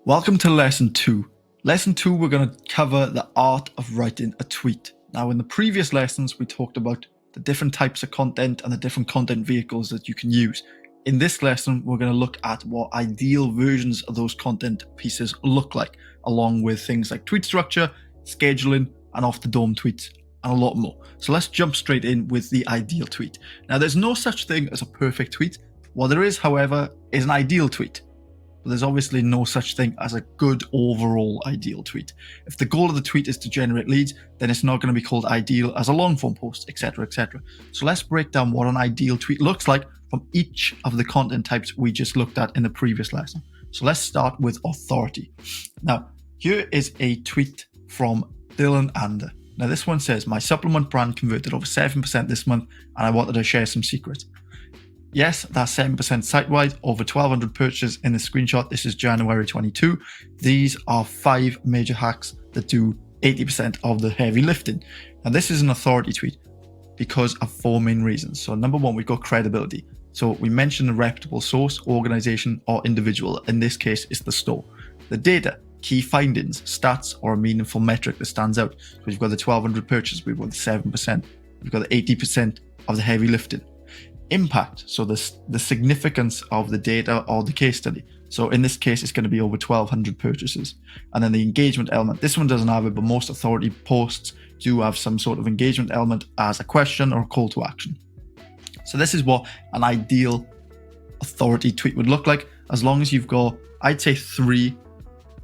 Welcome to Lesson 2. Lesson 2, we're going to cover the art of writing a tweet. Now, in the previous lessons, we talked about the different types of content and the different content vehicles that you can use. In this lesson, we're going to look at what ideal versions of those content pieces look like, along with things like tweet structure, scheduling, and off-the-dome tweets, and a lot more. So let's jump straight in with the ideal tweet. Now, there's no such thing as a perfect tweet. What there is, however, is an ideal tweet. But there's obviously no such thing as a good overall ideal tweet. If the goal of the tweet is to generate leads, then it's not going to be called ideal as a long form post, etc., etc. So let's break down what an ideal tweet looks like from each of the content types we just looked at in the previous lesson. So let's start with authority. Now, here is a tweet from Dylan Ander. Now, this one says, my supplement brand converted over 7% this month, and I wanted to share some secrets. Yes, that's 7% site-wide, over 1,200 purchases in the screenshot. This is January 22. These are 5 major hacks that do 80% of the heavy lifting. Now, this is an authority tweet because of 4 main reasons. So number 1, we've got credibility. So we mentioned a reputable source, organization, or individual. In this case, it's the store. The data, key findings, stats, or a meaningful metric that stands out. So we've got the 1,200 purchases, we've got the 7%, we've got the 80% of the heavy lifting. Impact, so the significance of the data or the case study. So in this case, it's going to be over 1,200 purchases. And then the engagement element. This one doesn't have it, but most authority posts do have some sort of engagement element as a question or a call to action. So this is what an ideal authority tweet would look like. As long as you've got, I'd say 3,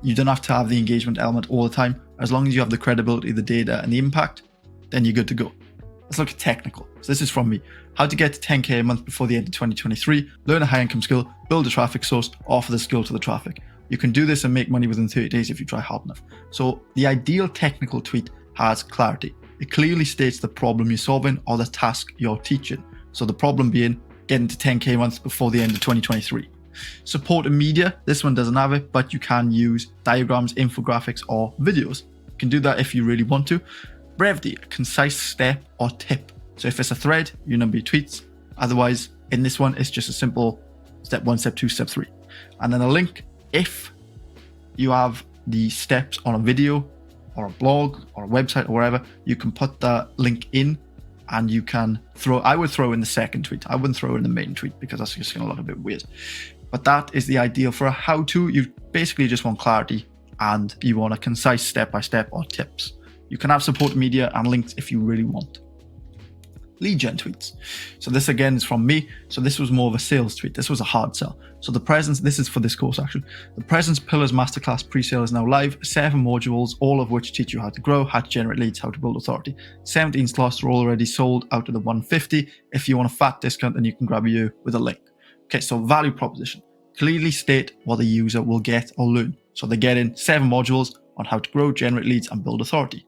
you don't have to have the engagement element all the time. As long as you have the credibility, the data, and the impact, then you're good to go. Let's look at technical. So this is from me. How to get to 10K a month before the end of 2023, learn a high income skill, build a traffic source, offer the skill to the traffic. You can do this and make money within 30 days if you try hard enough. So the ideal technical tweet has clarity. It clearly states the problem you're solving or the task you're teaching. So the problem being getting to 10K a month before the end of 2023. Support and media, this one doesn't have it, but you can use diagrams, infographics, or videos. You can do that if you really want to. Brevity, a concise step or tip. So if it's a thread, your number of tweets. Otherwise, in this one, it's just a simple step 1, step 2, step 3. And then a link, if you have the steps on a video or a blog or a website or wherever, you can put that link in and you can I would throw in the second tweet. I wouldn't throw in the main tweet because that's just going to look a bit weird. But that is the ideal for a how-to. You basically just want clarity and you want a concise step-by-step or tips. You can have support media and links if you really want. Lead gen tweets. So this again is from me. So this was more of a sales tweet. This was a hard sell. So the presence, this is for this course actually. The Presence Pillars Masterclass pre-sale is now live. 7 modules, all of which teach you how to grow, how to generate leads, how to build authority. 17 slots are already sold out of the 150. If you want a fat discount, then you can grab you with a link. Okay, so value proposition. Clearly state what the user will get or learn. So they're getting 7 modules on how to grow, generate leads, and build authority.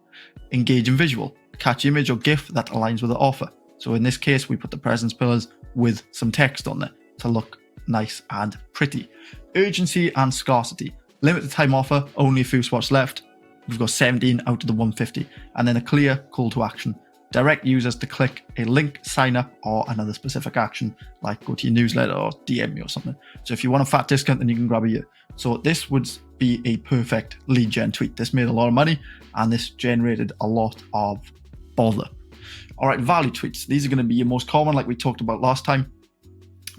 Engage in visual. Catch image or GIF that aligns with the offer. So in this case, we put the presence pillars with some text on there to look nice and pretty. Urgency and scarcity. Limited time offer, only a few spots left. We've got 17 out of the 150. And then a clear call to action. Direct users to click a link, sign up, or another specific action, like go to your newsletter or DM me or something. So if you want a fat discount, then you can grab a year. So this would be a perfect lead gen tweet. This made a lot of money and this generated a lot of bother. All right, value tweets. These are going to be your most common, like we talked about last time.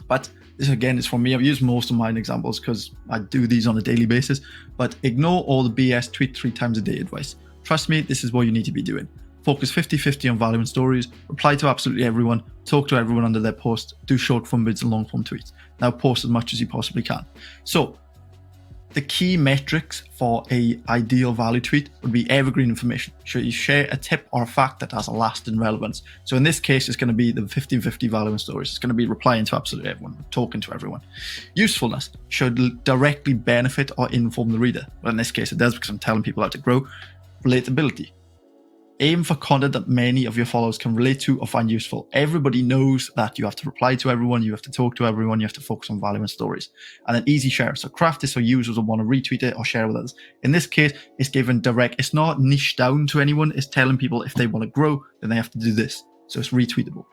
But this again is from me. I've used most of mine examples because I do these on a daily basis. But ignore all the BS tweet 3 times a day advice. Trust me, this is what you need to be doing. Focus 50-50 on value and stories. Reply to absolutely everyone. Talk to everyone under their post. Do short form vids and long form tweets. Now post as much as you possibly can. So the key metrics for a ideal value tweet would be evergreen information. So you share a tip or a fact that has a lasting relevance. So in this case, it's going to be the 50-50 value and stories. It's going to be replying to absolutely everyone, talking to everyone. Usefulness should directly benefit or inform the reader. Well, in this case, it does because I'm telling people how to grow. Relatability. Aim for content that many of your followers can relate to or find useful. Everybody knows that you have to reply to everyone, you have to talk to everyone, you have to focus on value and stories. And then easy share. So craft this so users will want to retweet it or share with others. In this case, it's given direct. It's not niche down to anyone. It's telling people if they want to grow, then they have to do this. So it's retweetable.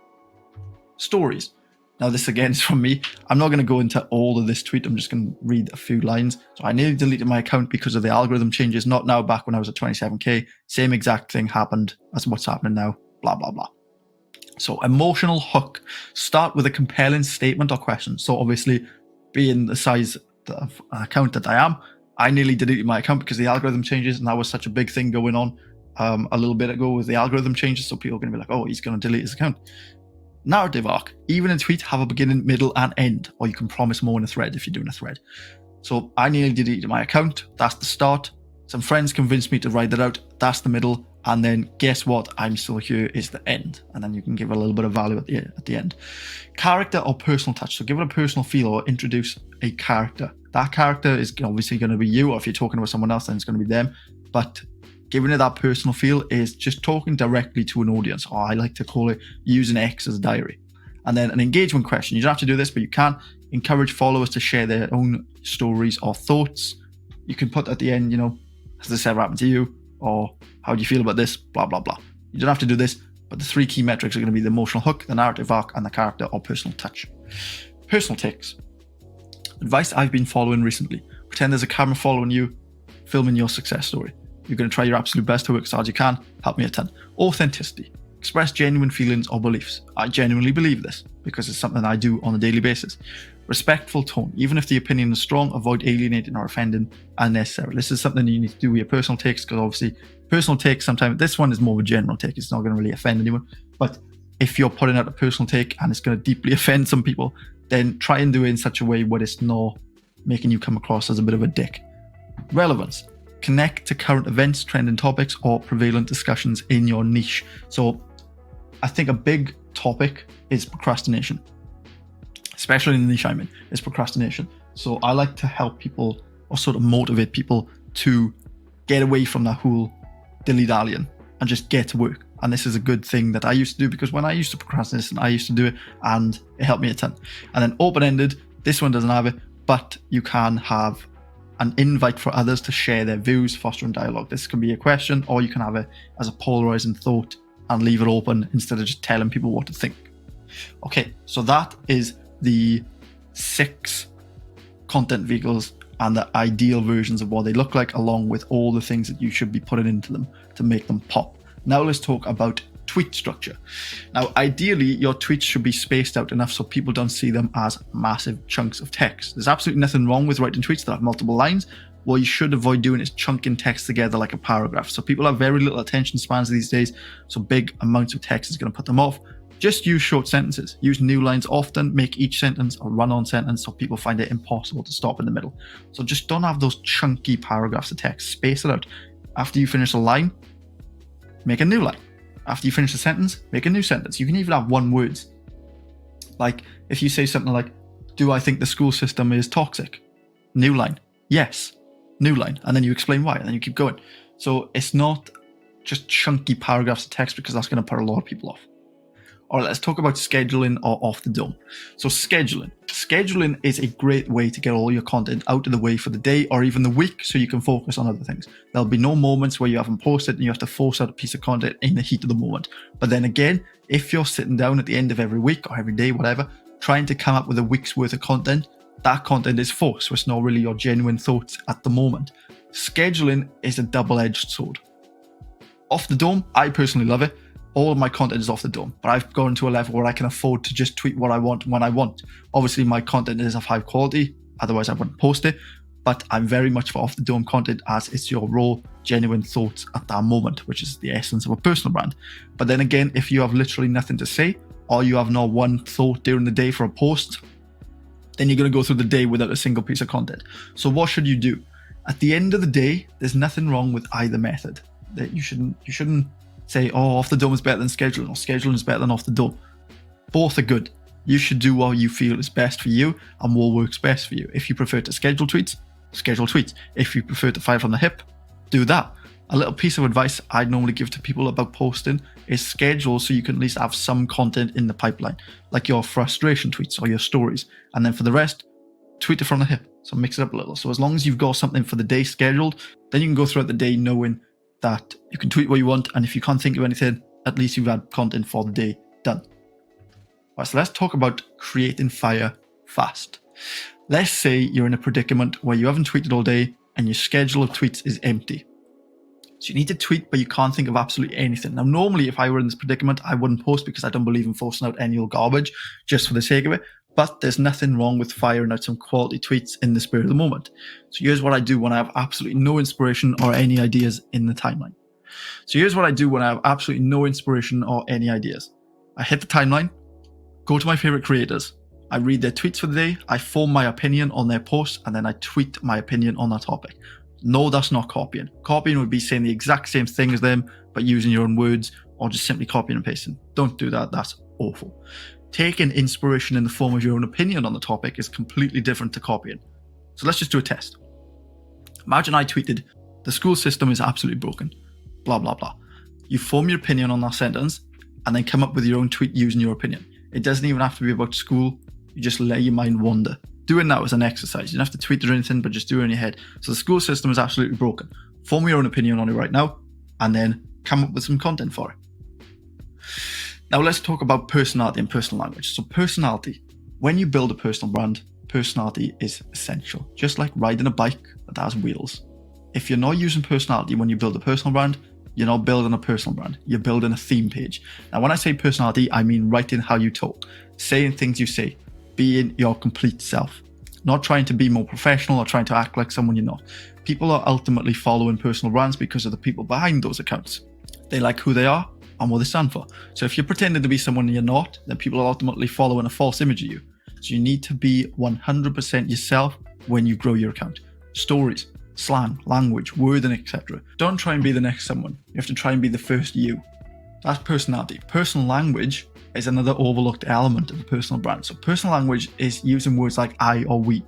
Stories. Now, this again is from me. I'm not going to go into all of this tweet. I'm just going to read a few lines. So I nearly deleted my account because of the algorithm changes. Not now, back when I was at 27K. Same exact thing happened as what's happening now. Blah, blah, blah. So emotional hook. Start with a compelling statement or question. So obviously, being the size of account that I am, I nearly deleted my account because the algorithm changes, and that was such a big thing going on a little bit ago with the algorithm changes. So people are going to be like, oh, he's going to delete his account. Narrative arc. Even in tweet, have a beginning, middle, and end, or you can promise more in a thread if you're doing a thread. So I nearly deleted my account. That's the start. Some friends convinced me to write that out. That's the middle. And then guess what? I'm still here is the end. And then you can give a little bit of value at the end. Character or personal touch. So give it a personal feel or introduce a character. That character is obviously going to be you, or if you're talking with someone else, then it's going to be them. But giving it that personal feel is just talking directly to an audience, or I like to call it using X as a diary. And then an engagement question. You don't have to do this, but you can encourage followers to share their own stories or thoughts. You can put at the end, has this ever happened to you? Or how do you feel about this? Blah, blah, blah. You don't have to do this, but the 3 key metrics are going to be the emotional hook, the narrative arc, and the character or personal touch. Personal takes. Advice I've been following recently. Pretend there's a camera following you, filming your success story. You're going to try your absolute best to work as hard as you can. Help me a ton. Authenticity. Express genuine feelings or beliefs. I genuinely believe this because it's something I do on a daily basis. Respectful tone. Even if the opinion is strong, avoid alienating or offending unnecessarily. This is something you need to do with your personal takes, because obviously personal takes sometimes, this one is more of a general take. It's not going to really offend anyone. But if you're putting out a personal take and it's going to deeply offend some people, then try and do it in such a way where it's not making you come across as a bit of a dick. Relevance. Connect to current events, trending topics, or prevalent discussions in your niche. So I think a big topic is procrastination, especially in the niche I'm in, is procrastination. So I like to help people or sort of motivate people to get away from that whole dilly-dallying and just get to work. And this is a good thing that I used to do, because when I used to procrastinate, I used to do it and it helped me a ton. And then open-ended, this one doesn't have it, but you can have an invite for others to share their views, fostering dialogue. This can be a question, or you can have it as a polarizing thought and leave it open instead of just telling people what to think. Okay, so that is the 6 content vehicles and the ideal versions of what they look like, along with all the things that you should be putting into them to make them pop. Now let's talk about tweet structure. Now, ideally, your tweets should be spaced out enough so people don't see them as massive chunks of text. There's absolutely nothing wrong with writing tweets that have multiple lines. What you should avoid doing is chunking text together like a paragraph. So people have very little attention spans these days, so big amounts of text is going to put them off. Just use short sentences. Use new lines often. Make each sentence a run-on sentence so people find it impossible to stop in the middle. So just don't have those chunky paragraphs of text. Space it out. After you finish a line, make a new line. After you finish a sentence, make a new sentence. You can even have one words. Like if you say something like, do I think the school system is toxic? New line. Yes. New line. And then you explain why, and then you keep going. So it's not just chunky paragraphs of text, because that's going to put a lot of people off. All right, let's talk about scheduling or off the dome. So scheduling. Scheduling is a great way to get all your content out of the way for the day or even the week, so you can focus on other things. There'll be no moments where you haven't posted and you have to force out a piece of content in the heat of the moment. But then again, if you're sitting down at the end of every week or every day, whatever, trying to come up with a week's worth of content, that content is forced, so it's not really your genuine thoughts at the moment. Scheduling is a double-edged sword. Off the dome, I personally love it. All of my content is off the dome, but I've gone to a level where I can afford to just tweet what I want when I want. Obviously, my content is of high quality, otherwise I wouldn't post it, but I'm very much for off the dome content, as it's your raw, genuine thoughts at that moment, which is the essence of a personal brand. But then again, if you have literally nothing to say, or you have not one thought during the day for a post, then you're going to go through the day without a single piece of content. So what should you do? At the end of the day, there's nothing wrong with either method. That you shouldn't say, oh, off the dome is better than scheduling, or scheduling is better than off the dome. Both are good. You should do what you feel is best for you and what works best for you. If you prefer to schedule tweets, schedule tweets. If you prefer to fire from the hip, do that. A little piece of advice I'd normally give to people about posting is schedule so you can at least have some content in the pipeline, like your frustration tweets or your stories. And then for the rest, tweet it from the hip. So mix it up a little. So as long as you've got something for the day scheduled, then you can go throughout the day knowing that you can tweet what you want, and if you can't think of anything, at least you've had content for the day done. Right, so let's talk about creating fire fast. Let's say you're in a predicament where you haven't tweeted all day and your schedule of tweets is empty. So you need to tweet, but you can't think of absolutely anything. Now, normally, if I were in this predicament, I wouldn't post because I don't believe in forcing out any old garbage just for the sake of it. But there's nothing wrong with firing out some quality tweets in the spirit of the moment. So here's what I do when I have absolutely no inspiration or any ideas in the timeline. So here's what I do when I have absolutely no inspiration or any ideas. I hit the timeline, go to my favorite creators. I read their tweets for the day, I form my opinion on their posts, and then I tweet my opinion on that topic. No, that's not copying. Copying would be saying the exact same thing as them, but using your own words or just simply copying and pasting. Don't do that. That's awful. Taking inspiration in the form of your own opinion on the topic is completely different to copying. So let's just do a test. Imagine I tweeted, the school system is absolutely broken, blah, blah, blah. You form your opinion on that sentence and then come up with your own tweet using your opinion. It doesn't even have to be about school. You just let your mind wander. Doing that was an exercise. You don't have to tweet or anything, but just do it in your head. So the school system is absolutely broken. Form your own opinion on it right now, and then come up with some content for it. Now let's talk about personality and personal language. So personality, when you build a personal brand, personality is essential. Just like riding a bike that has wheels. If you're not using personality when you build a personal brand, you're not building a personal brand. You're building a theme page. Now when I say personality, I mean writing how you talk, saying things you say, being your complete self, not trying to be more professional or trying to act like someone you're not. People are ultimately following personal brands because of the people behind those accounts. They like who they are and what they stand for. So if you're pretending to be someone you're not, then people are ultimately following a false image of you. So you need to be 100% yourself when you grow your account. Stories, slang, language, wording, etc. Don't try and be the next someone. You have to try and be the first you. That's personality. Personal language is another overlooked element of a personal brand. So personal language is using words like I or we.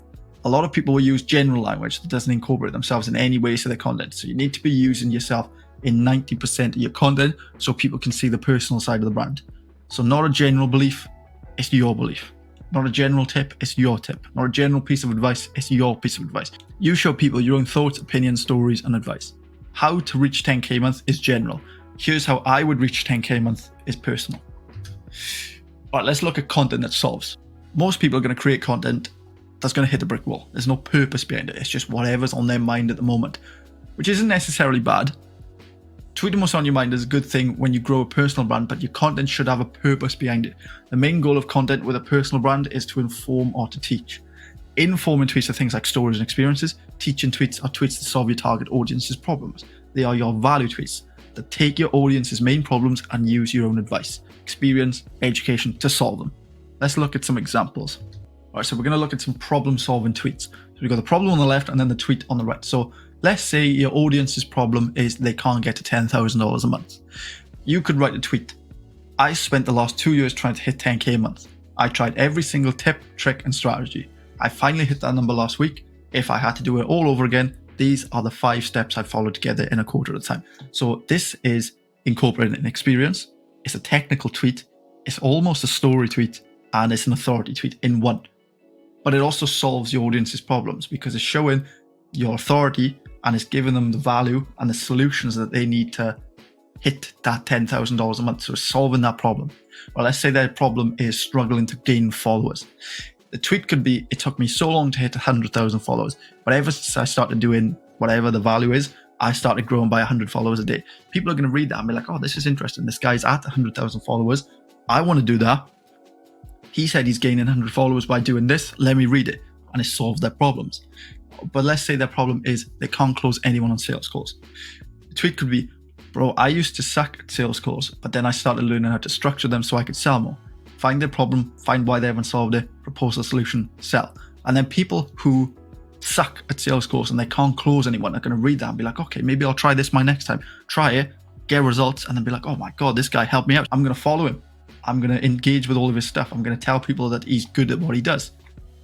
A lot of people will use general language that doesn't incorporate themselves in any way to their content. So you need to be using yourself in 90% of your content so people can see the personal side of the brand. So not a general belief, it's your belief. Not a general tip, it's your tip. Not a general piece of advice, it's your piece of advice. You show people your own thoughts, opinions, stories, and advice. How to reach 10K a month is general. Here's how I would reach 10K a month is personal. All right, let's look at content that solves. Most people are going to create content that's going to hit a brick wall. There's no purpose behind it. It's just whatever's on their mind at the moment, which isn't necessarily bad. Tweeting what's on your mind is a good thing when you grow a personal brand, but your content should have a purpose behind it. The main goal of content with a personal brand is to inform or to teach. Informing tweets are things like stories and experiences. Teaching tweets are tweets that solve your target audience's problems. They are your value tweets that take your audience's main problems and use your own advice, experience, education to solve them. Let's look at some examples. All right, so we're going to look at some problem-solving tweets. So we've got the problem on the left and then the tweet on the right. So let's say your audience's problem is they can't get to $10,000 a month. You could write a tweet. I spent the last 2 years trying to hit 10K a month. I tried every single tip, trick, and strategy. I finally hit that number last week. If I had to do it all over again, these are the 5 steps I followed together in a quarter at a time. So this is incorporating an experience. It's a technical tweet. It's almost a story tweet, and it's an authority tweet in one. But it also solves your audience's problems because it's showing your authority and it's giving them the value and the solutions that they need to hit that $10,000 a month. So it's solving that problem. Well, let's say their problem is struggling to gain followers. The tweet could be, it took me so long to hit 100,000 followers, but ever since I started doing whatever the value is, I started growing by 100 followers a day. People are going to read that and be like, oh, this is interesting. This guy's at 100,000 followers. I want to do that. He said he's gaining 100 followers by doing this. Let me read it. And it solves their problems. But let's say their problem is they can't close anyone on sales calls. The tweet could be, bro, I used to suck at sales calls, but then I started learning how to structure them so I could sell more. Find their problem, find why they haven't solved it, propose a solution, sell. And then people who suck at sales calls and they can't close anyone are going to read that and be like, okay, maybe I'll try this my next time. Try it, get results, and then be like, oh my God, this guy helped me out. I'm going to follow him. I'm going to engage with all of his stuff. I'm going to tell people that he's good at what he does.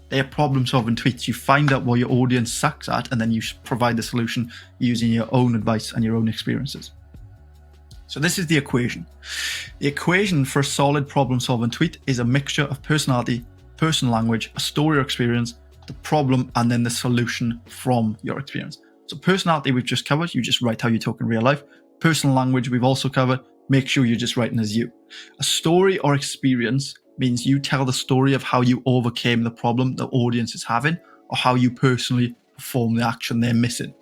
They're problem-solving tweets. You find out what your audience sucks at, and then you provide the solution using your own advice and your own experiences. So this is the equation. The equation for a solid problem-solving tweet is a mixture of personality, personal language, a story or experience, the problem, and then the solution from your experience. So personality we've just covered. You just write how you talk in real life. Personal language we've also covered. Make sure you're just writing as you. A story or experience means you tell the story of how you overcame the problem the audience is having, or how you personally perform the action they're missing.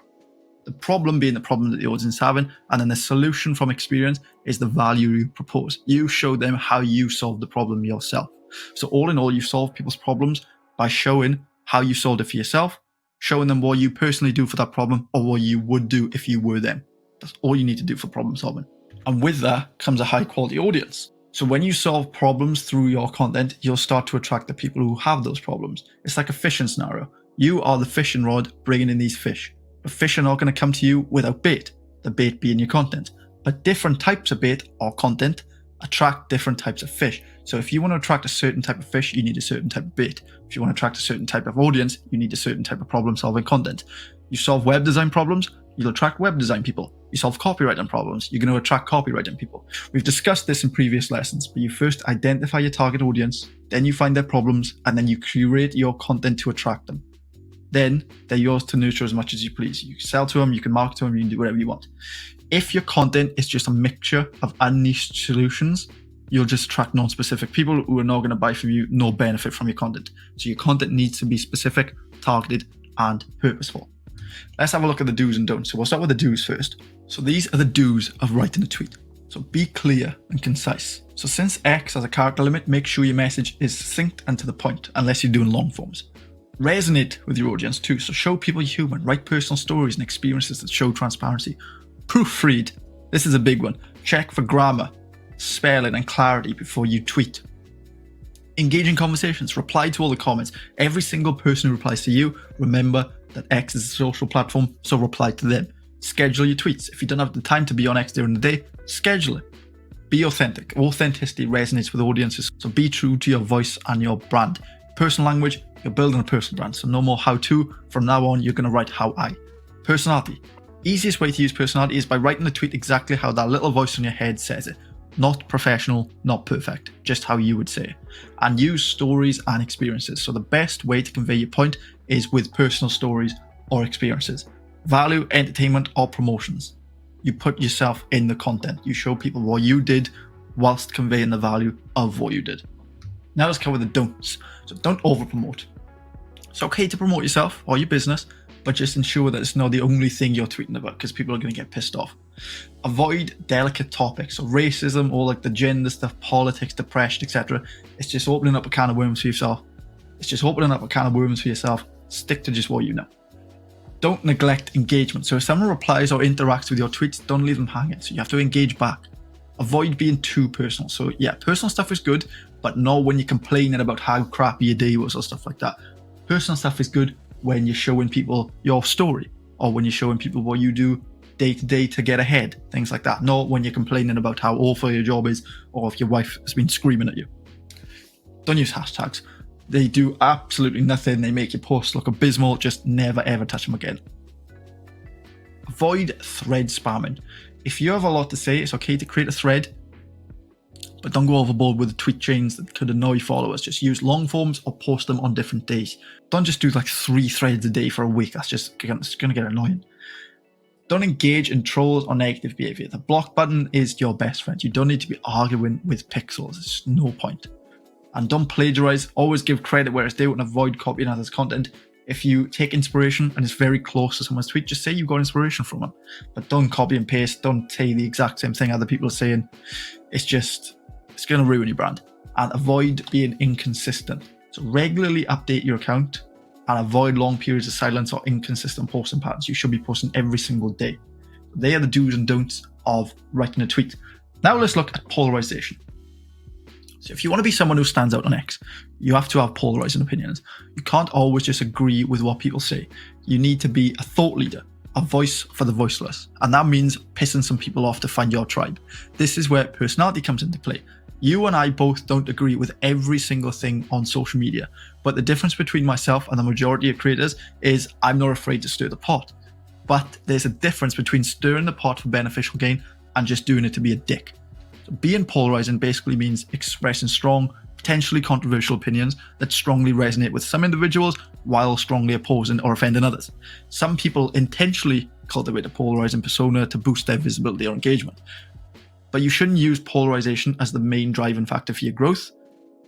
The problem being the problem that the audience is having, and then the solution from experience is the value you propose. You show them how you solve the problem yourself. So all in all, you solve people's problems by showing how you solved it for yourself, showing them what you personally do for that problem, or what you would do if you were them. That's all you need to do for problem solving. And with that comes a high quality audience. So when you solve problems through your content, you'll start to attract the people who have those problems. It's like a fishing scenario. You are the fishing rod bringing in these fish. But fish are not going to come to you without bait, the bait being your content. But different types of bait or content attract different types of fish. So if you want to attract a certain type of fish, you need a certain type of bait. If you want to attract a certain type of audience, you need a certain type of problem-solving content. You solve web design problems, you'll attract web design people. You solve copywriting problems, you're going to attract copywriting people. We've discussed this in previous lessons, but you first identify your target audience, then you find their problems, and then you curate your content to attract them. Then they're yours to nurture as much as you please. You can sell to them, you can market to them, you can do whatever you want. If your content is just a mixture of unniched solutions, you'll just attract non-specific people who are not going to buy from you nor benefit from your content. So your content needs to be specific, targeted, and purposeful. Let's have a look at the do's and don'ts. So we'll start with the do's first. So these are the do's of writing a tweet. So be clear and concise. So since X has a character limit, make sure your message is succinct and to the point, unless you're doing long forms. Resonate with your audience too. So show people you're human, write personal stories and experiences that show transparency. Proofread. This is a big one. Check for grammar, spelling and clarity before you tweet. Engage in conversations. Reply to all the comments. Every single person who replies to you, remember that X is a social platform, so reply to them. Schedule your tweets. If you don't have the time to be on X during the day, schedule it. Be authentic. Authenticity resonates with audiences, so be true to your voice and your brand. Personal language, you're building a personal brand, so no more how-to. From now on, you're going to write how I. Personality. Easiest way to use personality is by writing the tweet exactly how that little voice in your head says it. Not professional, not perfect, just how you would say it. And use stories and experiences. So the best way to convey your point is with personal stories or experiences. Value, entertainment, or promotions. You put yourself in the content. You show people what you did whilst conveying the value of what you did. Now let's cover the don'ts. So don't over-promote. It's okay to promote yourself or your business, but just ensure that it's not the only thing you're tweeting about, because people are going to get pissed off. Avoid delicate topics, so racism, or like the gender stuff, politics, depression, etc. It's just opening up a can of worms for yourself. Stick to just what you know. Don't neglect engagement. So if someone replies or interacts with your tweets, don't leave them hanging. So you have to engage back. Avoid being too personal. So yeah, personal stuff is good, but not when you're complaining about how crappy your day was or stuff like that. Personal stuff is good when you're showing people your story, or when you're showing people what you do day to day to get ahead, things like that. Not when you're complaining about how awful your job is, or if your wife has been screaming at you. Don't use hashtags. They do absolutely nothing. They make your posts look abysmal. Just never ever touch them again. Avoid thread spamming. If you have a lot to say, it's okay to create a thread, but don't go overboard with the tweet chains that could annoy followers. Just use long forms or post them on different days. Don't just do like 3 threads a day for a week. That's just going to get annoying. Don't engage in trolls or negative behavior. The block button is your best friend. You don't need to be arguing with pixels. It's no point. And don't plagiarize. Always give credit where it's due and avoid copying others' content. If you take inspiration and it's very close to someone's tweet, just say you got inspiration from them. But don't copy and paste. Don't say the exact same thing other people are saying. It's going to ruin your brand. And avoid being inconsistent. So regularly update your account and avoid long periods of silence or inconsistent posting patterns. You should be posting every single day. They are the do's and don'ts of writing a tweet. Now let's look at polarization. So if you want to be someone who stands out on X, you have to have polarizing opinions. You can't always just agree with what people say. You need to be a thought leader, a voice for the voiceless. And that means pissing some people off to find your tribe. This is where personality comes into play. You and I both don't agree with every single thing on social media, but the difference between myself and the majority of creators is I'm not afraid to stir the pot. But there's a difference between stirring the pot for beneficial gain and just doing it to be a dick. So being polarizing basically means expressing strong, potentially controversial opinions that strongly resonate with some individuals while strongly opposing or offending others. Some people intentionally cultivate a polarizing persona to boost their visibility or engagement. But you shouldn't use polarization as the main driving factor for your growth.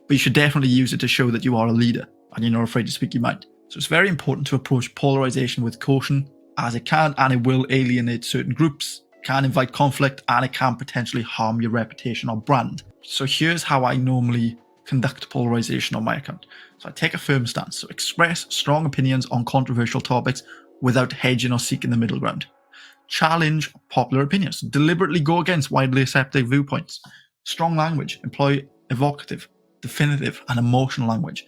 but you should definitely use it to show that you are a leader and you're not afraid to speak your mind. So it's very important to approach polarization with caution, as it can and it will alienate certain groups, can invite conflict, and it can potentially harm your reputation or brand. So here's how I normally conduct polarization on my account. So I take a firm stance, so express strong opinions on controversial topics without hedging or seeking the middle ground. Challenge popular opinions, deliberately go against widely accepted viewpoints. Strong language, employ evocative, definitive, and emotional language.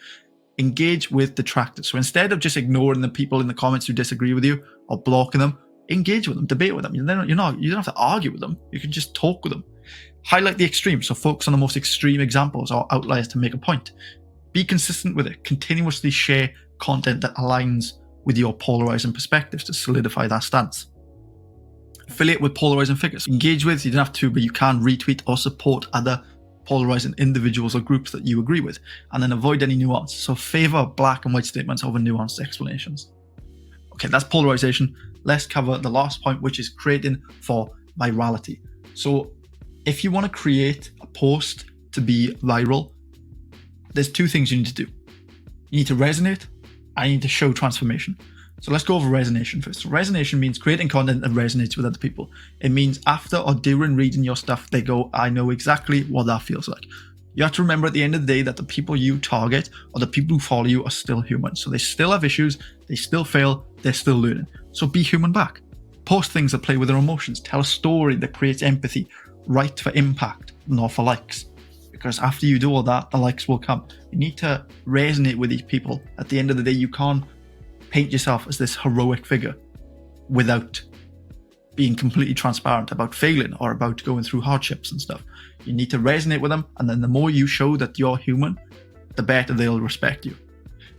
Engage with detractors. So instead of just ignoring the people in the comments who disagree with you or blocking them, engage with them, debate with them. You don't have to argue with them. You can just talk with them. Highlight the extremes. So focus on the most extreme examples or outliers to make a point. Be consistent with it. Continuously share content that aligns with your polarizing perspectives to solidify that stance. Affiliate with polarizing figures. Engage with, you don't have to, but you can retweet or support other polarizing individuals or groups that you agree with, and then avoid any nuance. So favor black and white statements over nuanced explanations. Okay, that's polarization. Let's cover the last point, which is creating for virality. So if you want to create a post to be viral, there's two things you need to do. You need to resonate and you need to show transformation. So let's go over resonation first. So resonation means creating content that resonates with other people. It means after or during reading your stuff, they go, I know exactly what that feels like. You have to remember at the end of the day that the people you target or the people who follow you are still human. So they still have issues, they still fail, they're still learning. So be human back. Post things that play with their emotions. Tell a story that creates empathy. Write for impact, not for likes. Because after you do all that, the likes will come. You need to resonate with these people. At the end of the day, you can't paint yourself as this heroic figure without being completely transparent about failing or about going through hardships and stuff. You need to resonate with them, and then the more you show that you're human, the better they'll respect you.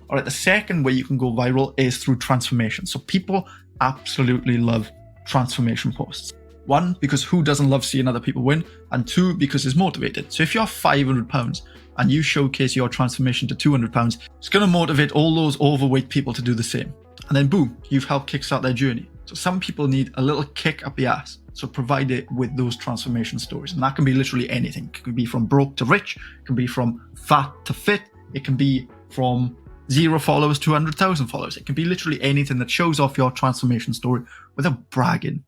All right, the second way you can go viral is through transformation. So people absolutely love transformation posts. One, because who doesn't love seeing other people win? And two, because it's motivated. So if you're £500 and you showcase your transformation to £200, it's going to motivate all those overweight people to do the same. And then boom, you've helped kickstart their journey. So some people need a little kick up the ass. So provide it with those transformation stories. And that can be literally anything. It can be from broke to rich. It can be from fat to fit. It can be from 0 followers to 100,000 followers. It can be literally anything that shows off your transformation story without bragging